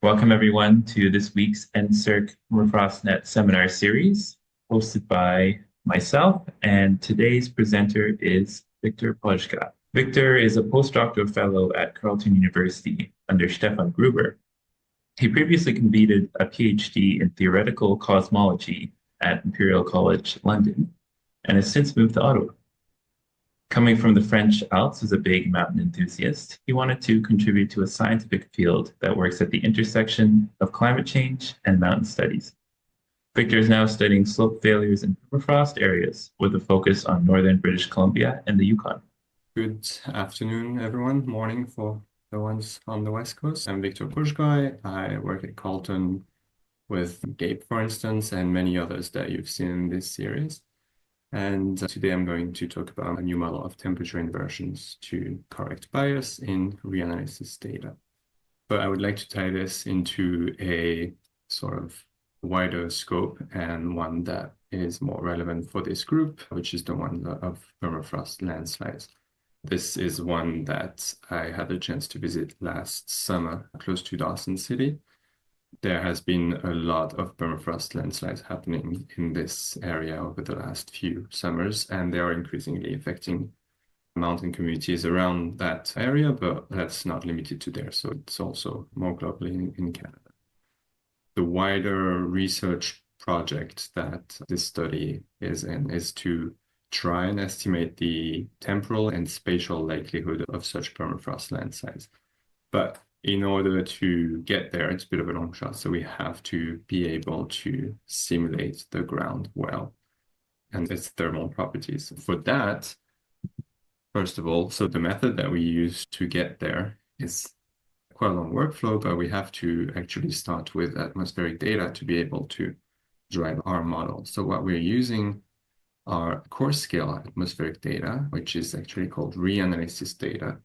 Welcome everyone to this week's NSERC PermafrostNet seminar series hosted by myself, and today's presenter is Victor Pozsgay. Victor is a postdoctoral fellow at Carleton University under Stefan Gruber. He previously completed a PhD in theoretical cosmology at Imperial College London and has since moved to Ottawa. Coming from the French Alps as a big mountain enthusiast, he wanted to contribute to a scientific field that works at the intersection of climate change and mountain studies. Victor is now studying slope failures in permafrost areas with a focus on northern British Columbia and the Yukon. Good afternoon, everyone. Morning for the ones on the West Coast. I'm Victor Pozsgay. I work at Carleton with Gabe, for instance, and many others that you've seen in this series. And today I'm going to talk about a new model of temperature inversions to correct bias in reanalysis data. But I would like to tie this into a sort of wider scope and one that is more relevant for this group, which is the one of permafrost landslides. This is one that I had a chance to visit last summer close to Dawson City. There has been a lot of permafrost landslides happening in this area over the last few summers, and they are increasingly affecting mountain communities around that area, but that's not limited to there. So it's also more globally in Canada. The wider research project that this study is in is to try and estimate the temporal and spatial likelihood of such permafrost landslides. But in order to get there, it's a bit of a long shot. So we have to be able to simulate the ground well and its thermal properties. For that, first of all, so the method that we use to get there is quite a long workflow, but we have to actually start with atmospheric data to be able to drive our model. So what we're using are coarse scale atmospheric data, which is actually called reanalysis data.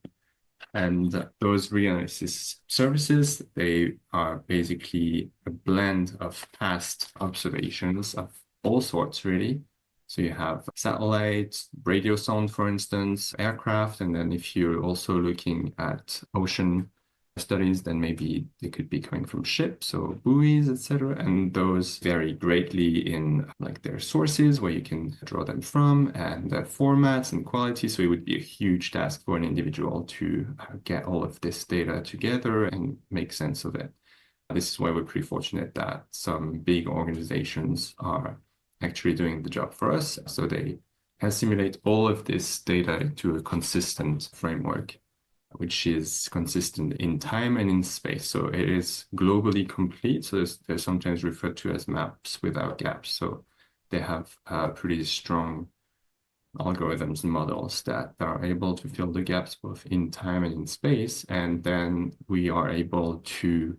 And those reanalysis services, they are basically a blend of past observations of all sorts, really. So you have satellites, radio sound, for instance, aircraft, and then if you're also looking at ocean studies, then maybe they could be coming from ships or buoys, etc. And those vary greatly in like their sources, where you can draw them from, and their formats and quality. So it would be a huge task for an individual to get all of this data together and make sense of it. This is why we're pretty fortunate that some big organizations are actually doing the job for us. So they assimilate all of this data into a consistent framework, which is consistent in time and in space. So it is globally complete. So they're sometimes referred to as maps without gaps. So they have pretty strong algorithms and models that are able to fill the gaps both in time and in space. And then we are able to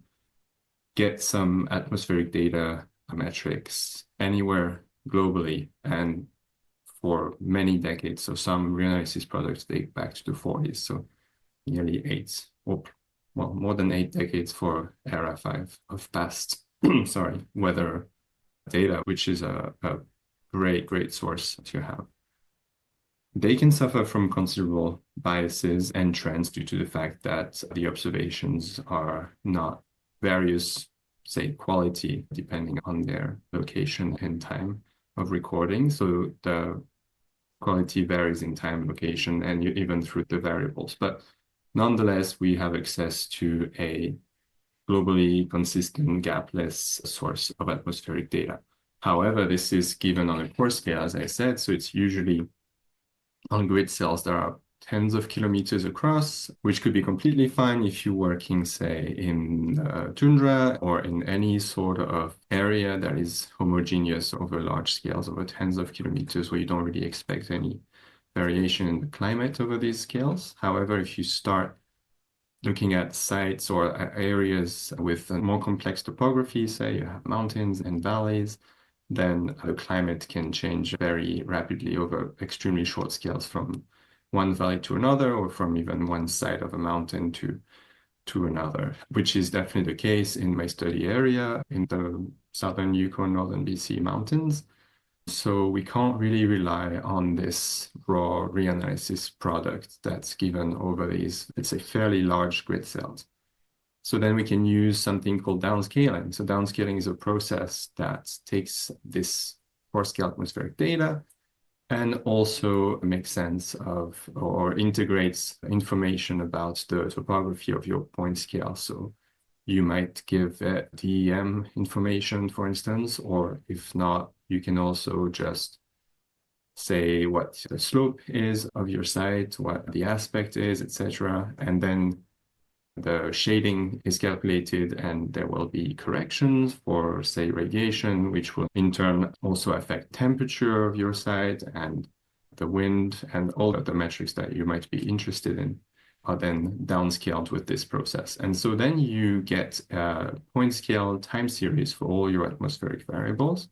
get some atmospheric data metrics anywhere globally and for many decades. So some reanalysis products date back to the 40s. So nearly 8, or well, more than 8 decades for ERA 5 of past, weather data, which is a great source to have. They can suffer from considerable biases and trends due to the fact that the observations are not various, say, quality, depending on their location and time of recording. So the quality varies in time, location, and even through the variables. But nonetheless, we have access to a globally consistent gapless source of atmospheric data. However, this is given on a coarse scale, as I said, so it's usually on grid cells that are tens of kilometers across, which could be completely fine if you're working, say, in tundra or in any sort of area that is homogeneous over large scales, over tens of kilometers, where you don't really expect any variation in the climate over these scales. However, if you start looking at sites or areas with a more complex topography, say you have mountains and valleys, then the climate can change very rapidly over extremely short scales from one valley to another, or from even one side of a mountain to another, which is definitely the case in my study area in the southern Yukon, northern BC mountains. So we can't really rely on this raw reanalysis product that's given over these, let's say, fairly large grid cells. So then we can use something called downscaling. So downscaling is a process that takes this four-scale atmospheric data and also makes sense of or integrates information about the topography of your point scale. So you might give it DEM information, for instance, or if not, you can also just say what the slope is of your site, what the aspect is, etc. And then the shading is calculated and there will be corrections for, say, radiation, which will in turn also affect temperature of your site and the wind, and all of the metrics that you might be interested in are then downscaled with this process. And so then you get a point scale time series for all your atmospheric variables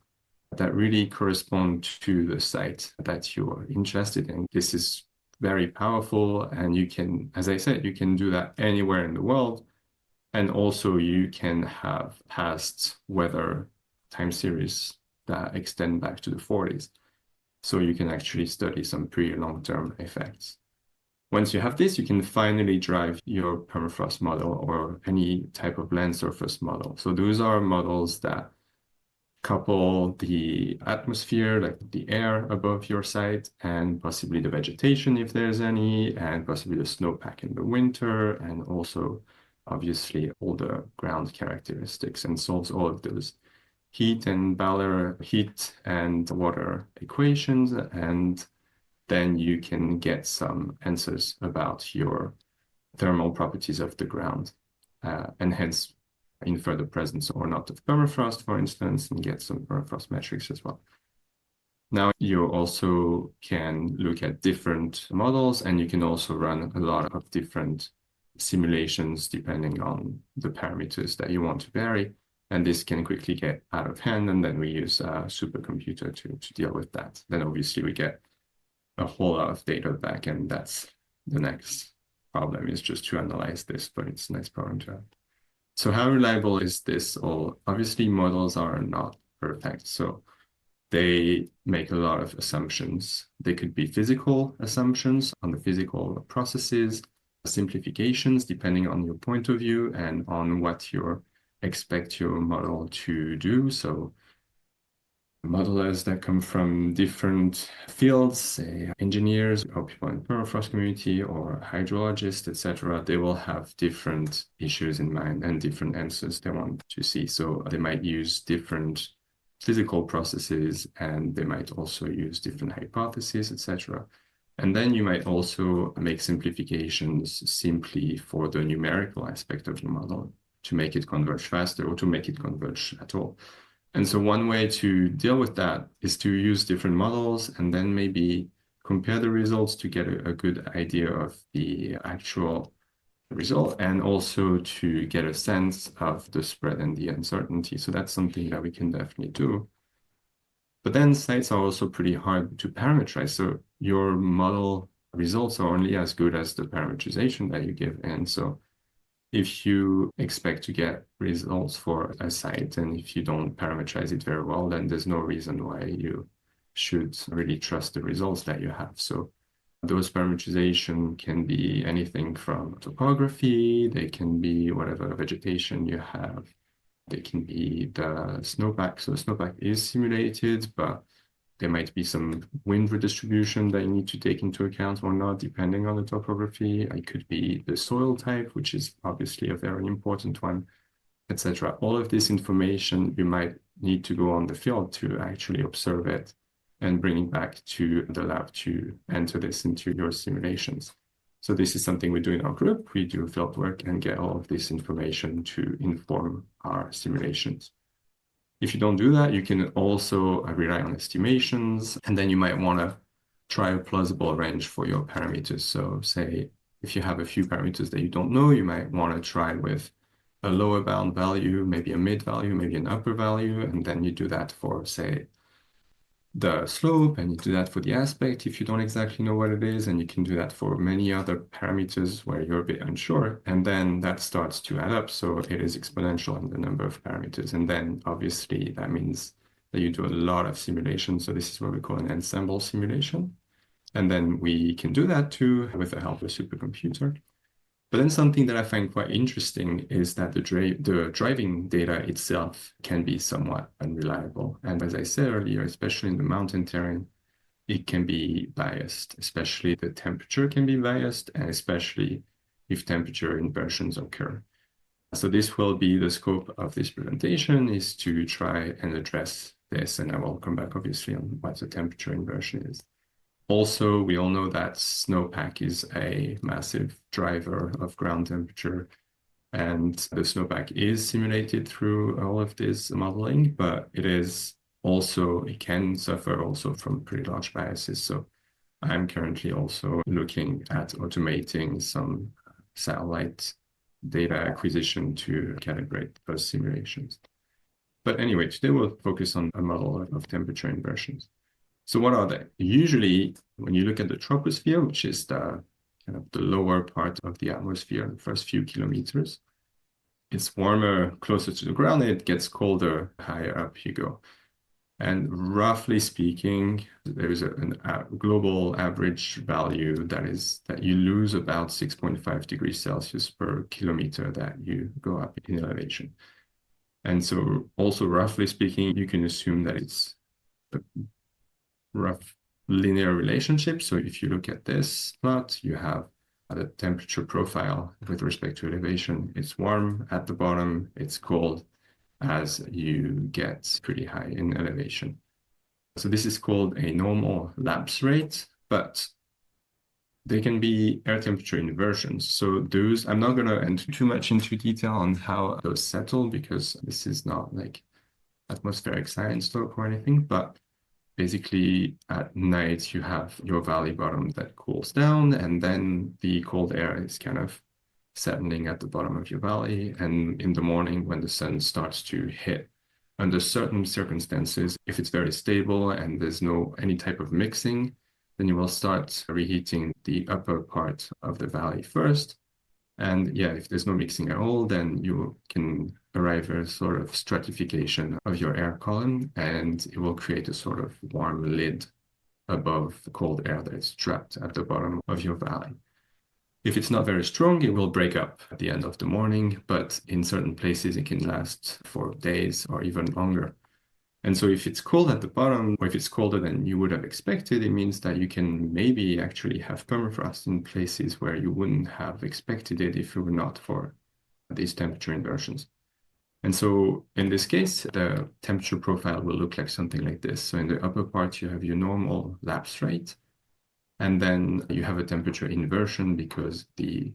that really correspond to the site that you're interested in. This is very powerful, and you can, as I said, you can do that anywhere in the world. And also you can have past weather time series that extend back to the 40s. So you can actually study some pretty long-term effects. Once you have this, you can finally drive your permafrost model or any type of land surface model. So those are models that couple the atmosphere, like the air above your site, and possibly the vegetation if there's any, and possibly the snowpack in the winter, and also obviously all the ground characteristics, and solves all of those heat and water equations, and then you can get some answers about your thermal properties of the ground, and hence infer the presence or not of permafrost, for instance, and get some permafrost metrics as well. Now you also can look at different models, and you can also run a lot of different simulations depending on the parameters that you want to vary. And this can quickly get out of hand, and then we use a supercomputer to deal with that. Then obviously we get a whole lot of data back, and that's the next problem, is just to analyze this, but it's a nice problem to have. So how reliable is this all? Obviously, models are not perfect, so they make a lot of assumptions. They could be physical assumptions on the physical processes, simplifications depending on your point of view and on what you expect your model to do. So modelers that come from different fields, say engineers or people in the permafrost community or hydrologists, etc., they will have different issues in mind and different answers they want to see. So they might use different physical processes, and they might also use different hypotheses, etc. And then you might also make simplifications simply for the numerical aspect of your model to make it converge faster or to make it converge at all. And so one way to deal with that is to use different models and then maybe compare the results to get a good idea of the actual result, and also to get a sense of the spread and the uncertainty. So that's something that we can definitely do. But then sites are also pretty hard to parameterize. So your model results are only as good as the parameterization that you give. And so if you expect to get results for a site, and if you don't parameterize it very well, then there's no reason why you should really trust the results that you have. So those parameterization can be anything from topography, they can be whatever vegetation you have, they can be the snowpack. So snowpack is simulated, but there might be some wind redistribution that you need to take into account or not, depending on the topography. It could be the soil type, which is obviously a very important one, etc. All of this information, you might need to go on the field to actually observe it and bring it back to the lab to enter this into your simulations. So this is something we do in our group. We do field work and get all of this information to inform our simulations. If you don't do that, you can also rely on estimations, and then you might want to try a plausible range for your parameters. So say if you have a few parameters that you don't know, you might want to try with a lower bound value, maybe a mid value, maybe an upper value, and then you do that for, say, the slope, and you do that for the aspect if you don't exactly know what it is, and you can do that for many other parameters where you're a bit unsure, and then that starts to add up. So it is exponential in the number of parameters, and then obviously that means that you do a lot of simulations. So this is what we call an ensemble simulation, and then we can do that too with the help of a supercomputer. But then something that I find quite interesting is that the driving data itself can be somewhat unreliable. And as I said earlier, especially in the mountain terrain, it can be biased, especially the temperature can be biased, and especially if temperature inversions occur. So this will be the scope of this presentation, is to try and address this, and I will come back obviously on what the temperature inversion is. Also, we all know that snowpack is a massive driver of ground temperature, and the snowpack is simulated through all of this modeling, but it can suffer also from pretty large biases. So I'm currently also looking at automating some satellite data acquisition to calibrate those simulations. But anyway, today we'll focus on a model of temperature inversions. So what are they? Usually, when you look at the troposphere, which is the kind of the lower part of the atmosphere, the first few kilometers, it's warmer closer to the ground, and it gets colder higher up you go. And roughly speaking, there is a global average value that you lose about 6.5 degrees Celsius per kilometer that you go up in elevation. And so also roughly speaking, you can assume that it's a rough linear relationship. So if you look at this plot, you have the temperature profile with respect to elevation. It's warm at the bottom, it's cold as you get pretty high in elevation. So this is called a normal lapse rate, but they can be air temperature inversions. So those, I'm not going to enter too much into detail on how those settle, because this is not like atmospheric science talk or anything, but basically at night you have your valley bottom that cools down, and then the cold air is kind of settling at the bottom of your valley. And in the morning, when the sun starts to hit, under certain circumstances, if it's very stable and there's no any type of mixing, then you will start reheating the upper part of the valley first. And yeah, if there's no mixing at all, then you can arrive at a sort of stratification of your air column, and it will create a sort of warm lid above the cold air that is trapped at the bottom of your valley. If it's not very strong, it will break up at the end of the morning, but in certain places it can last for days or even longer. And so if it's cold at the bottom, or if it's colder than you would have expected, it means that you can maybe actually have permafrost in places where you wouldn't have expected it if it were not for these temperature inversions. And so in this case, the temperature profile will look like something like this. So in the upper part, you have your normal lapse rate. And then you have a temperature inversion because the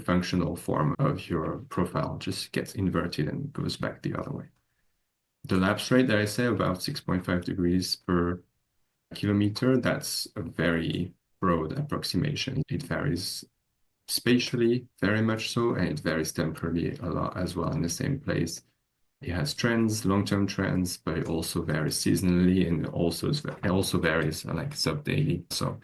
functional form of your profile just gets inverted and goes back the other way. The lapse rate that I say, about 6.5 degrees per kilometer, that's a very broad approximation. It varies spatially, very much so, and it varies temporally a lot as well in the same place. It has trends, long-term trends, but it also varies seasonally, and it also varies like sub-daily. So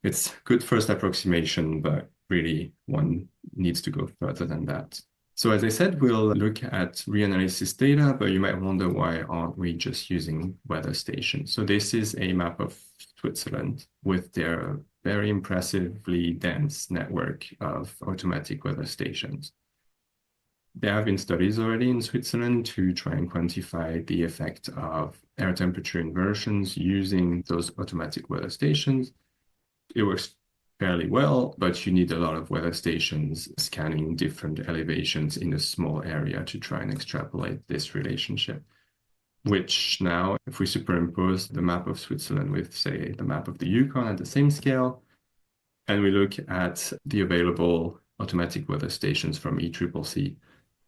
it's good first approximation, but really one needs to go further than that. So as I said, we'll look at reanalysis data, but you might wonder, why aren't we just using weather stations? So this is a map of Switzerland with their very impressively dense network of automatic weather stations. There have been studies already in Switzerland to try and quantify the effect of air temperature inversions using those automatic weather stations. It works fairly well, but you need a lot of weather stations scanning different elevations in a small area to try and extrapolate this relationship. Which now, if we superimpose the map of Switzerland with, say, the map of the Yukon at the same scale, and we look at the available automatic weather stations from ECCC,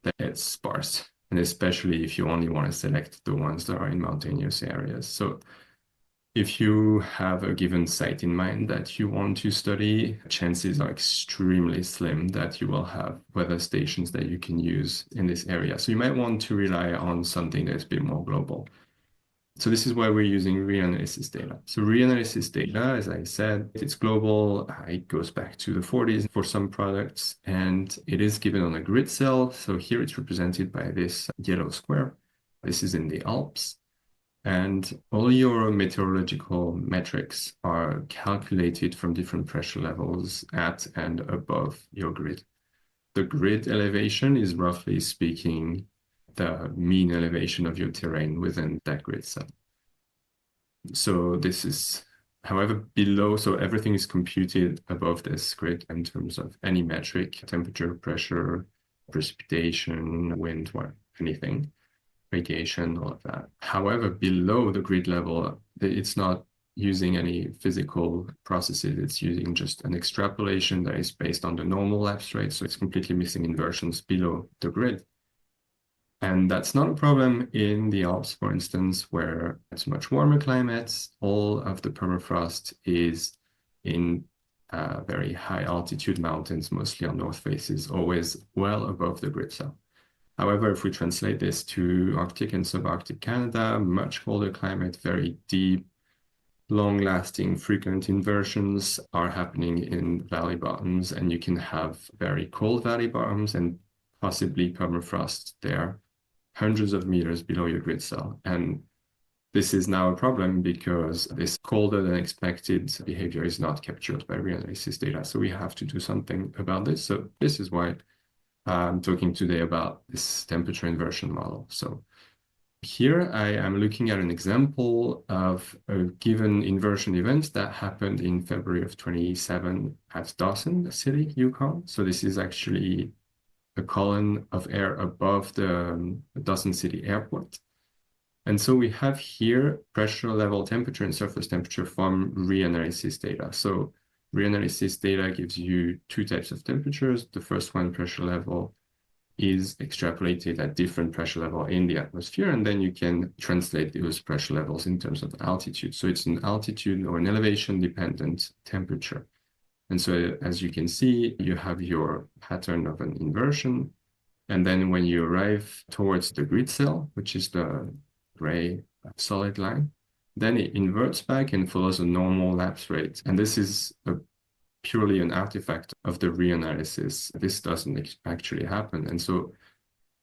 then it's sparse, and especially if you only want to select the ones that are in mountainous areas. So if you have a given site in mind that you want to study, chances are extremely slim that you will have weather stations that you can use in this area. So you might want to rely on something that's a bit more global. So this is why we're using reanalysis data. So reanalysis data, as I said, it's global. It goes back to the 40s for some products, and it is given on a grid cell. So here it's represented by this yellow square. This is in the Alps. And all your meteorological metrics are calculated from different pressure levels at and above your grid. The grid elevation is, roughly speaking, the mean elevation of your terrain within that grid cell. So this is, however, below, so everything is computed above this grid in terms of any metric, temperature, pressure, precipitation, wind, anything, radiation, all of that. However, below the grid level, it's not using any physical processes. It's using just an extrapolation that is based on the normal lapse rate. So it's completely missing inversions below the grid. And that's not a problem in the Alps, for instance, where it's much warmer climates. All of the permafrost is in very high altitude mountains, mostly on north faces, always well above the grid cell. However, if we translate this to Arctic and subarctic Canada, much colder climate, very deep, long-lasting, frequent inversions are happening in valley bottoms, and you can have very cold valley bottoms and possibly permafrost there, hundreds of meters below your grid cell. And this is now a problem because this colder than expected behavior is not captured by reanalysis data. So we have to do something about this. So this is why I'm talking today about this temperature inversion model. So here I am looking at an example of a given inversion event that happened in February of 27 at Dawson City, Yukon. So this is actually a column of air above the Dawson City airport. And so we have here pressure level, temperature, and surface temperature from reanalysis data. So reanalysis data gives you two types of temperatures. The first one, pressure level, is extrapolated at different pressure level in the atmosphere, and then you can translate those pressure levels in terms of altitude. So it's an altitude or an elevation dependent temperature. And so as you can see, you have your pattern of an inversion. And then when you arrive towards the grid cell, which is the gray solid line, then it inverts back and follows a normal lapse rate. And this is purely an artifact of the reanalysis. This doesn't actually happen. And so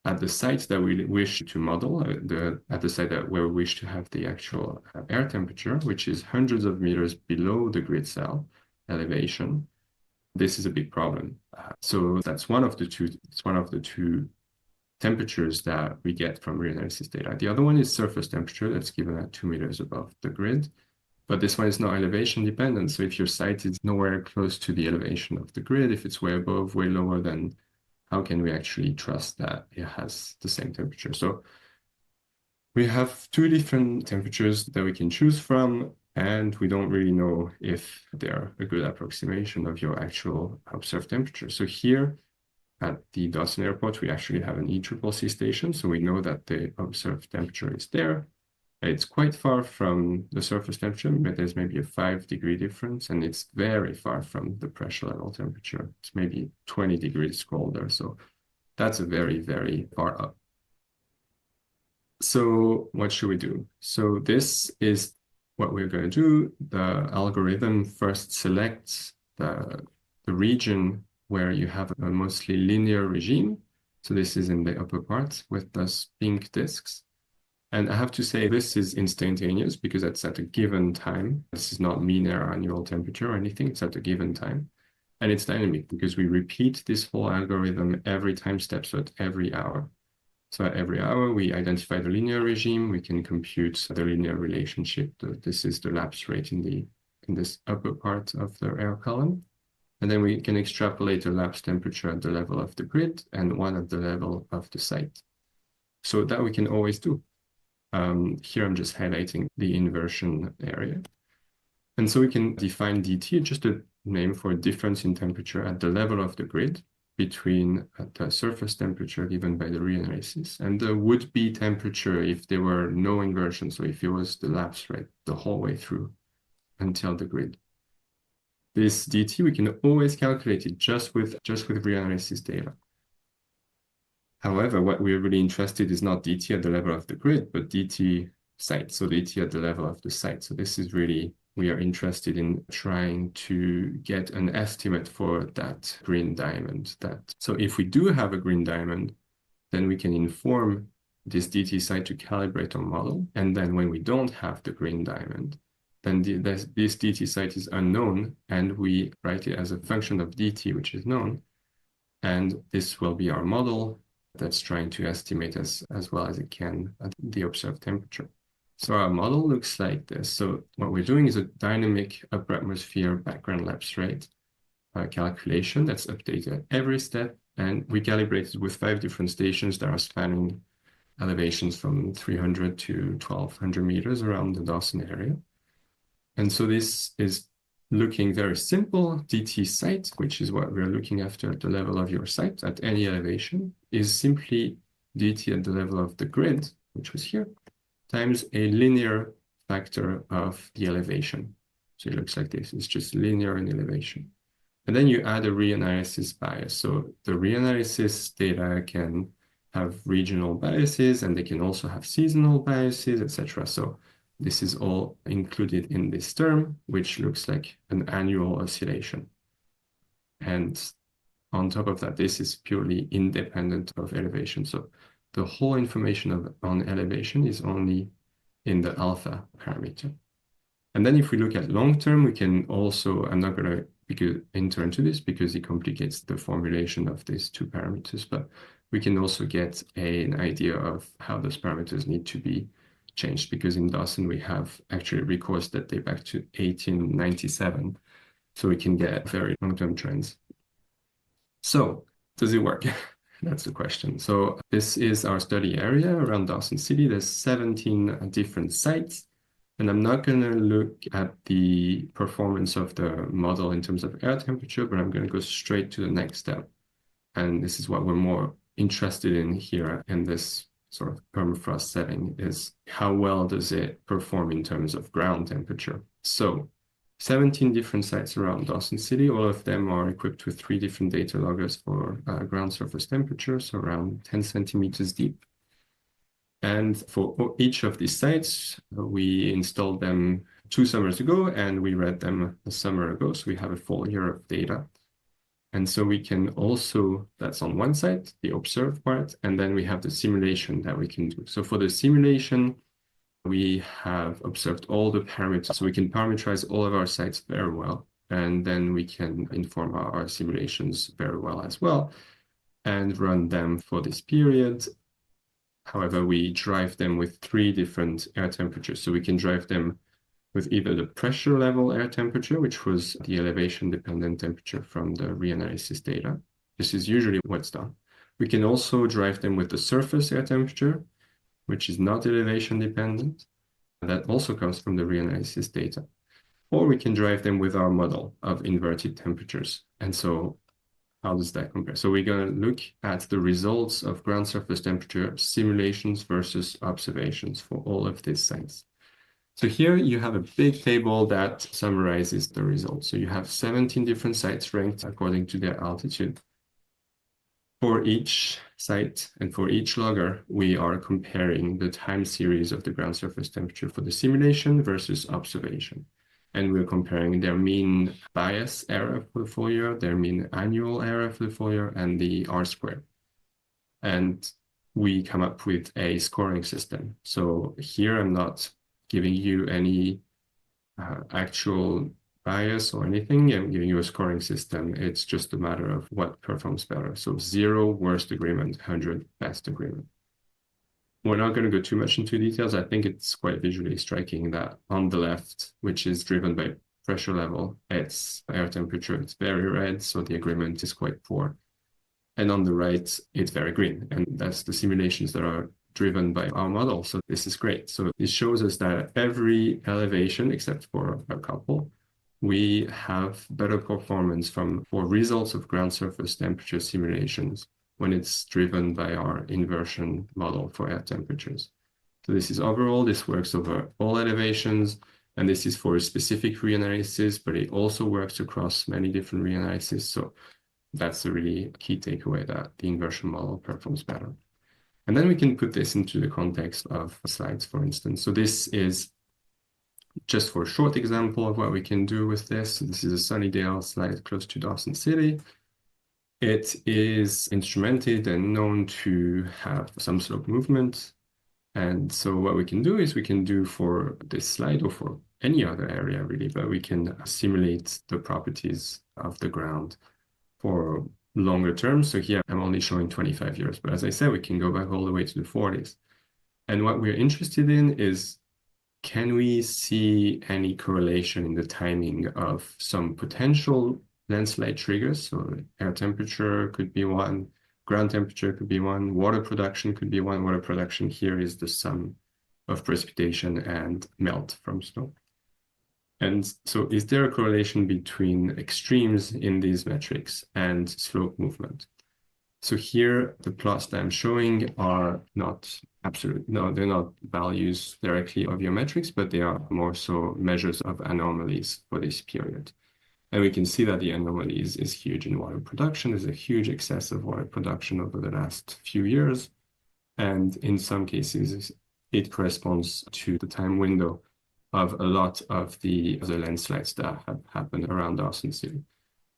at the site that we wish to model, at the site where we wish to have the actual air temperature, which is hundreds of meters below the grid cell elevation, this is a big problem. So that's one of the two temperatures that we get from reanalysis data. The other one is surface temperature that's given at 2 meters above the grid. But this one is not elevation dependent. So if your site is nowhere close to the elevation of the grid, if it's way above, way lower, then how can we actually trust that it has the same temperature? So we have two different temperatures that we can choose from, and we don't really know if they're a good approximation of your actual observed temperature. So here at the Dawson Airport, we actually have an ECCC station. So we know that the observed temperature is there. It's quite far from the surface temperature, but there's maybe a 5-degree difference, and it's very far from the pressure level temperature. It's maybe 20 degrees colder. So that's a very, very far up. So what should we do? So this is what we're going to do. The algorithm first selects the region where you have a mostly linear regime. So this is in the upper part with those pink disks. And I have to say this is instantaneous because it's at a given time. This is not mean air annual temperature or anything. It's at a given time. And it's dynamic because we repeat this whole algorithm every time step, so at every hour. So at every hour, we identify the linear regime. We can compute the linear relationship. This is the lapse rate in this upper part of the air column. And then we can extrapolate the lapse temperature at the level of the grid and one at the level of the site. So that we can always do. Here I'm just highlighting the inversion area. And so we can define dt, just a name for a difference in temperature at the level of the grid between the surface temperature given by the reanalysis and the would-be temperature if there were no inversion, so if it was the lapse rate the whole way through until the grid. This dt, we can always calculate it just with reanalysis data. However, what we're really interested is not dt at the level of the grid, but dt site, so dt at the level of the site. So this is really, we are interested in trying to get an estimate for that green diamond. So if we do have a green diamond, then we can inform this DT site to calibrate our model. And then when we don't have the green diamond, then this DT site is unknown, and we write it as a function of DT, which is known. And this will be our model that's trying to estimate as well as it can the observed temperature. So our model looks like this. So what we're doing is a dynamic upper atmosphere background lapse rate calculation that's updated at every step. And we calibrated with 5 different stations that are spanning elevations from 300 to 1200 meters around the Dawson area. And so this is looking very simple. DT site, which is what we're looking after at the level of your site at any elevation, is simply DT at the level of the grid, which was here, times a linear factor of the elevation. So it looks like this. It's just linear in elevation. And then you add a reanalysis bias. So the reanalysis data can have regional biases, and they can also have seasonal biases, etc. So this is all included in this term, which looks like an annual oscillation. And on top of that, this is purely independent of elevation. So the whole information on elevation is only in the alpha parameter. And then if we look at long term, we can also, I'm not going to enter into this because it complicates the formulation of these 2 parameters, but we can also get an idea of how those parameters need to be changed, because in Dawson we have actually records that date back to 1897, so we can get very long-term trends. So does it work? That's the question. So this is our study area around Dawson City. There's 17 different sites, and I'm not going to look at the performance of the model in terms of air temperature, but I'm going to go straight to the next step. And this is what we're more interested in here in this sort of permafrost setting, is how well does it perform in terms of ground temperature. So 17 different sites around Dawson City. All of them are equipped with 3 different data loggers for ground surface temperature, so around 10 centimeters deep. And for each of these sites, we installed them 2 summers ago, and we read them a summer ago. So we have a full year of data. And so we can also, that's on one side, the observed part, and then we have the simulation that we can do. So for the simulation, we have observed all the parameters. So we can parameterize all of our sites very well, and then we can inform our simulations very well as well, and run them for this period. However, we drive them with 3 different air temperatures. So we can drive them with either the pressure level air temperature, which was the elevation-dependent temperature from the reanalysis data. This is usually what's done. We can also drive them with the surface air temperature, which is not elevation-dependent. That also comes from the reanalysis data. Or we can drive them with our model of inverted temperatures. And so how does that compare? So we're going to look at the results of ground surface temperature simulations versus observations for all of these sites. So here you have a big table that summarizes the results. So you have 17 different sites ranked according to their altitude. For each site and for each logger, we are comparing the time series of the ground surface temperature for the simulation versus observation. And we're comparing their mean bias error for the full year, their mean annual error for the full year, and the R-squared. And we come up with a scoring system. So here I'm not giving you any actual bias or anything. I'm giving you a scoring system. It's just a matter of what performs better. So 0, worst agreement, 100, best agreement. We're not going to go too much into details. I think it's quite visually striking that on the left, which is driven by pressure level, it's air temperature, it's very red, so the agreement is quite poor. And on the right, it's very green. And that's the simulations that are driven by our model. So this is great. So this shows us that every elevation, except for a couple, we have better performance for results of ground surface temperature simulations when it's driven by our inversion model for air temperatures. So this is overall, this works over all elevations, and this is for a specific reanalysis, but it also works across many different reanalyses. So that's a really key takeaway, that the inversion model performs better. And then we can put this into the context of slides, for instance. So this is just for a short example of what we can do with this. So this is a Sunnydale slide close to Dawson City. It is instrumented and known to have some slope movement. And so what we can do is we can do for this slide or for any other area really, but we can simulate the properties of the ground for longer term. So here I'm only showing 25 years, but as I said, we can go back all the way to the 40s. And what we're interested in is, can we see any correlation in the timing of some potential landslide triggers? So air temperature could be one, ground temperature could be one, water production could be one. Water production here is the sum of precipitation and melt from snow. And so is there a correlation between extremes in these metrics and slope movement? So here, the plots that I'm showing are not absolute. No, they're not values directly of your metrics, but they are more so measures of anomalies for this period. And we can see that the anomalies is huge in water production. There's a huge excess of water production over the last few years. And in some cases, it corresponds to the time window of a lot of the landslides that have happened around Dawson City.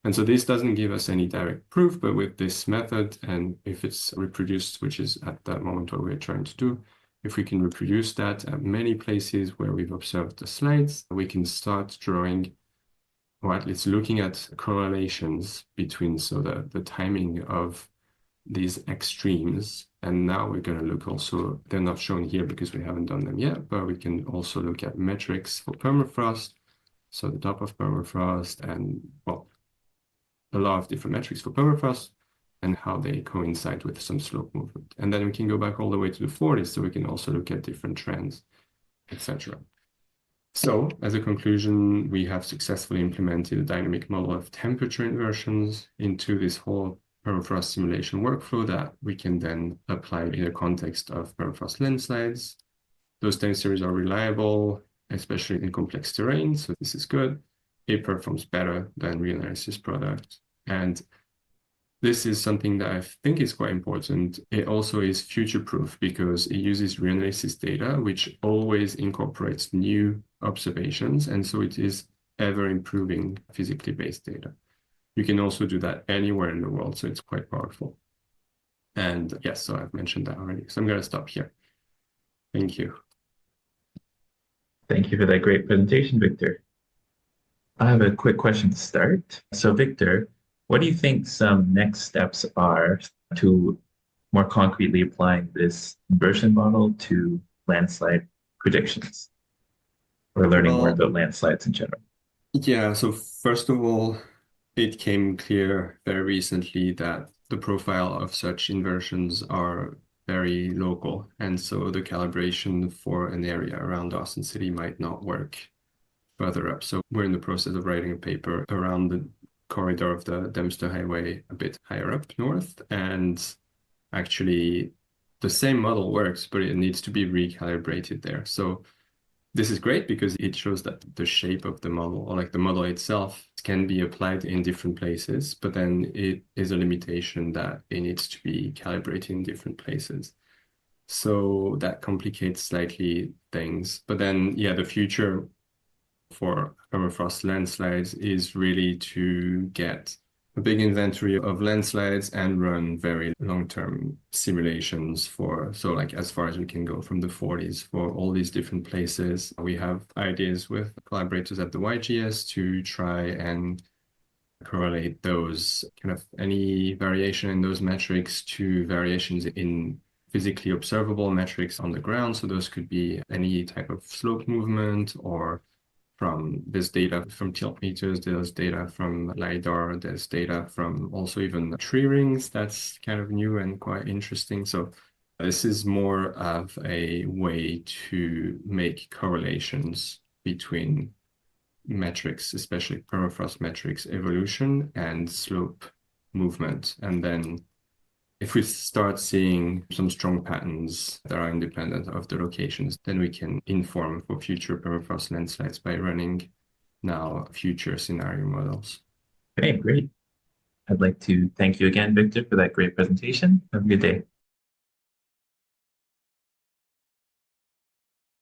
And so this doesn't give us any direct proof, but with this method, and if it's reproduced, which is at that moment what we're trying to do, if we can reproduce that at many places where we've observed the slides, we can start drawing, or at least looking at correlations between the timing of these extremes. And now we're going to look also, they're not shown here because we haven't done them yet, but we can also look at metrics for permafrost. So the top of permafrost and, well, a lot of different metrics for permafrost and how they coincide with some slope movement. And then we can go back all the way to the 40s, so we can also look at different trends, etc. So as a conclusion, we have successfully implemented a dynamic model of temperature inversions into this whole permafrost simulation workflow that we can then apply in the context of permafrost landslides. Those time series are reliable, especially in complex terrain, so this is good. It performs better than reanalysis product. And this is something that I think is quite important. It also is future-proof because it uses reanalysis data, which always incorporates new observations. And so it is ever improving physically based data. You can also do that anywhere in the world, so it's quite powerful. And yes, so I've mentioned that already. So I'm going to stop here. Thank you. Thank you for that great presentation, Victor. I have a quick question to start. So, Victor, what do you think some next steps are to more concretely applying this inversion model to landslide predictions or learning more about landslides in general? Yeah, so first of all, it came clear very recently that the profile of such inversions are very local. And so the calibration for an area around Dawson City might not work further up. So we're in the process of writing a paper around the corridor of the Dempster Highway a bit higher up north. And actually, the same model works, but it needs to be recalibrated there. So this is great because it shows that the shape of the model, or like the model itself, can be applied in different places, but then it is a limitation that it needs to be calibrated in different places. So that complicates slightly things. But then, yeah, the future for permafrost landslides is really to get a big inventory of landslides and run very long-term simulations for, so like as far as we can go from the 40s for all these different places. We have ideas with collaborators at the YGS to try and correlate those kind of any variation in those metrics to variations in physically observable metrics on the ground. So those could be any type of slope movement, or from this data from tilt meters, there's data from LiDAR, there's data from also even tree rings. That's kind of new and quite interesting. So this is more of a way to make correlations between metrics, especially permafrost metrics, evolution and slope movement. And then if we start seeing some strong patterns that are independent of the locations, then we can inform for future permafrost landslides by running now future scenario models. Okay, great. I'd like to thank you again, Victor, for that great presentation. Have a good day.